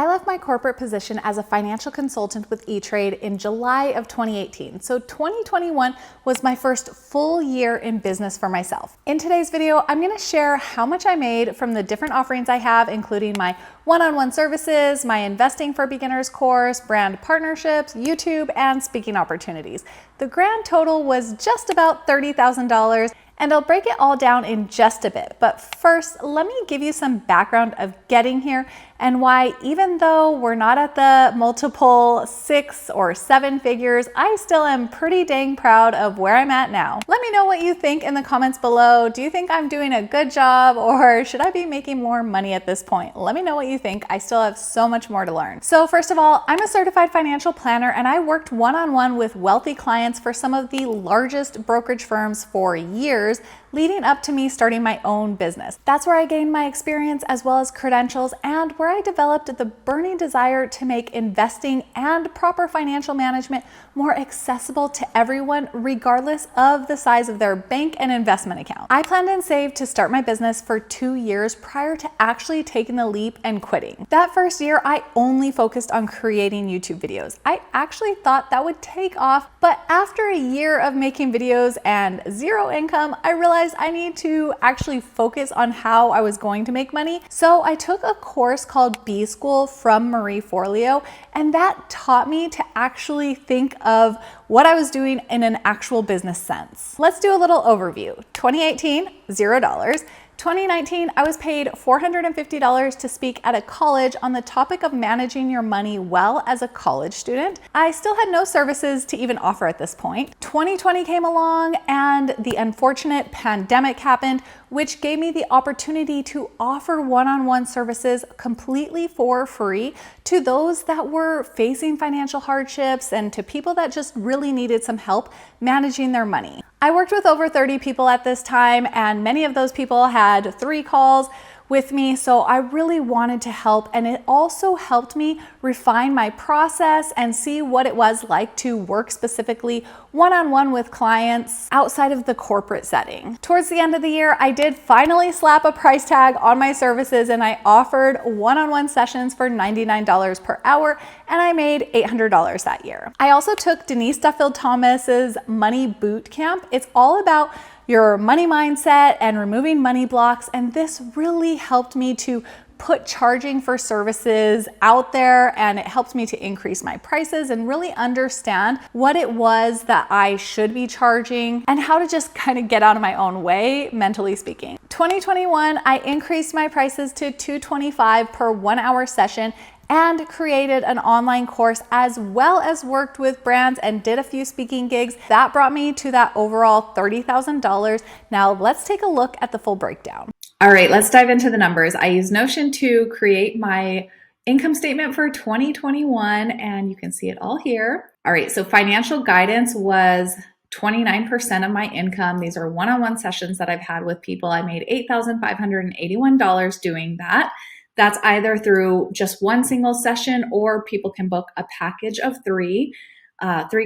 I left my corporate position as a financial consultant with E-Trade in July of 2018. So 2021 was my first full year in business for myself. In today's video, I'm going to share how much I made from the different offerings I have, including my one-on-one services, my Investing for Beginners course, brand partnerships, YouTube, and speaking opportunities. The grand total was just about $30,000. And I'll break it all down in just a bit. But first, let me give you some background of getting here and why, even though we're not at the multiple 6 or 7 figures, I still am pretty dang proud of where I'm at now. Let me know what you think in the comments below. Do you think I'm doing a good job, or should I be making more money at this point? Let me know what you think. I still have so much more to learn. So first of all, I'm a certified financial planner, and I worked one-on-one with wealthy clients for some of the largest brokerage firms for years, leading up to me starting my own business. That's where I gained my experience as well as credentials, and where I developed the burning desire to make investing and proper financial management more accessible to everyone, regardless of the size of their bank and investment account. I planned and saved to start my business for 2 years prior to actually taking the leap and quitting. That first year, I only focused on creating YouTube videos. I actually thought that would take off, but after a year of making videos and zero income, I realized I need to actually focus on how I was going to make money. So I took a course called B School from Marie Forleo, and that taught me to actually think of what I was doing in an actual business sense. Let's do a little overview. 2018, $0. 2019, I was paid $450 to speak at a college on the topic of managing your money well as a college student. I still had no services to even offer at this point. 2020 came along and the unfortunate pandemic happened, which gave me the opportunity to offer one-on-one services completely for free to those that were facing financial hardships and to people that just really needed some help managing their money. I worked with over 30 people at this time, and many of those people had 3 calls with me, so I really wanted to help, and it also helped me refine my process and see what it was like to work specifically one-on-one with clients outside of the corporate setting. Towards the end of the year, I did finally slap a price tag on my services, and I offered one-on-one sessions for $99 per hour, and I made $800 that year. I also took Denise Duffield Thomas's Money Boot Camp. It's all about your money mindset and removing money blocks, and this really helped me to put charging for services out there, and it helped me to increase my prices and really understand what it was that I should be charging and how to just kind of get out of my own way, mentally speaking. 2021, I increased my prices to $225 per 1-hour session and created an online course, as well as worked with brands and did a few speaking gigs. That brought me to that overall $30,000. Now let's take a look at the full breakdown. All right, let's dive into the numbers. I used Notion to create my income statement for 2021, and you can see it all here. All right, so financial guidance was 29% of my income. These are one-on-one sessions that I've had with people. I made $8,581 doing that. That's either through just one single session, or people can book a package of 3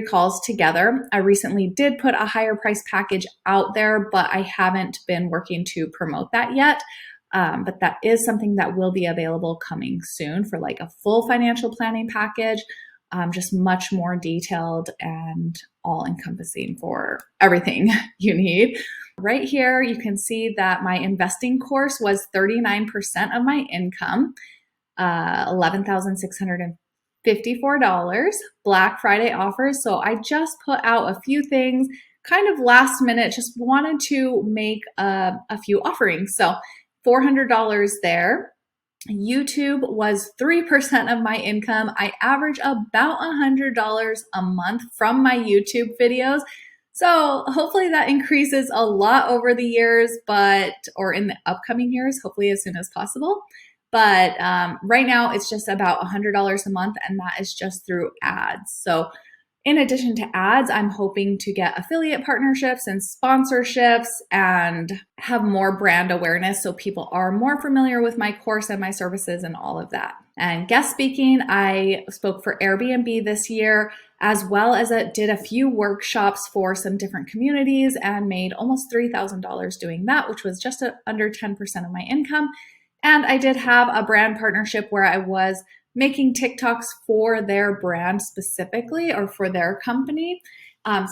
calls together. I recently did put a higher price package out there, but I haven't been working to promote that yet. But that is something that will be available coming soon for like a full financial planning package, just much more detailed and all encompassing for everything you need. Right here, you can see that my investing course was 39% of my income, $11,654, Black Friday offers. So I just put out a few things kind of last minute, just wanted to make a few offerings. So $400 there. YouTube was 3% of my income. I average about $100 a month from my YouTube videos. So hopefully that increases a lot over the years, or in the upcoming years, hopefully as soon as possible. But right now it's just about $100 a month, and that is just through ads. So in addition to ads, I'm hoping to get affiliate partnerships and sponsorships and have more brand awareness so people are more familiar with my course and my services and all of that. And guest speaking, I spoke for Airbnb this year, as well as did a few workshops for some different communities and made almost $3,000 doing that, which was just under 10% of my income. And I did have a brand partnership where I was making TikToks for their brand specifically or for their company.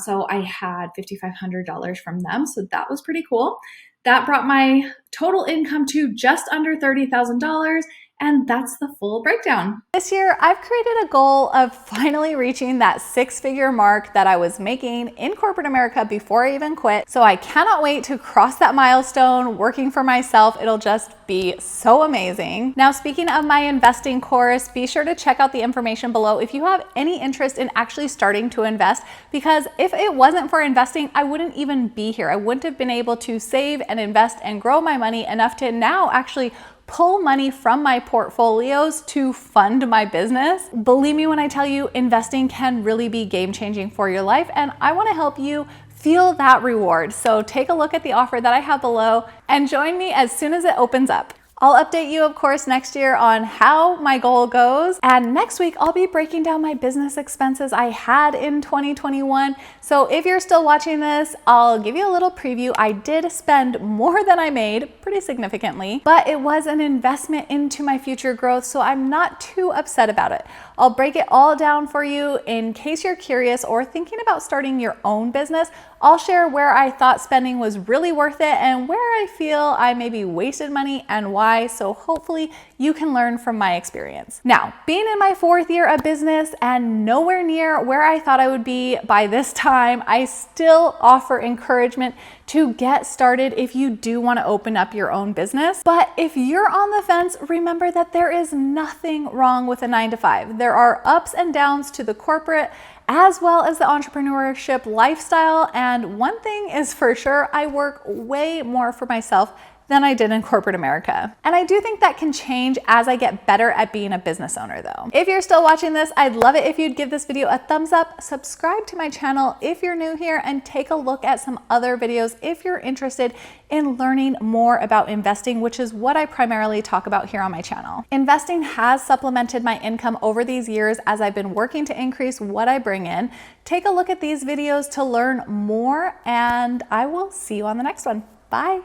So I had $5,500 from them. So that was pretty cool. That brought my total income to just under $30,000. And that's the full breakdown. This year, I've created a goal of finally reaching that six-figure mark that I was making in corporate America before I even quit. So I cannot wait to cross that milestone working for myself. It'll just be so amazing. Now, speaking of my investing course, be sure to check out the information below if you have any interest in actually starting to invest, because if it wasn't for investing, I wouldn't even be here. I wouldn't have been able to save and invest and grow my money enough to now actually pull money from my portfolios to fund my business. Believe me when I tell you, investing can really be game-changing for your life, and I want to help you feel that reward. So take a look at the offer that I have below and join me as soon as it opens up. I'll update you, of course, next year on how my goal goes. And next week, I'll be breaking down my business expenses I had in 2021. So if you're still watching this, I'll give you a little preview. I did spend more than I made, pretty significantly, but it was an investment into my future growth, so I'm not too upset about it. I'll break it all down for you in case you're curious or thinking about starting your own business. I'll share where I thought spending was really worth it and where I feel I maybe wasted money and why, so hopefully you can learn from my experience. Now, being in my 4th year of business and nowhere near where I thought I would be by this time, I still offer encouragement to get started if you do want to open up your own business. But if you're on the fence, remember that there is nothing wrong with a 9-to-5. There are ups and downs to the corporate as well as the entrepreneurship lifestyle. And one thing is for sure, I work way more for myself than I did in corporate America. And I do think that can change as I get better at being a business owner though. If you're still watching this, I'd love it if you'd give this video a thumbs up, subscribe to my channel if you're new here, and take a look at some other videos if you're interested in learning more about investing, which is what I primarily talk about here on my channel. Investing has supplemented my income over these years as I've been working to increase what I bring in. Take a look at these videos to learn more, and I will see you on the next one. Bye.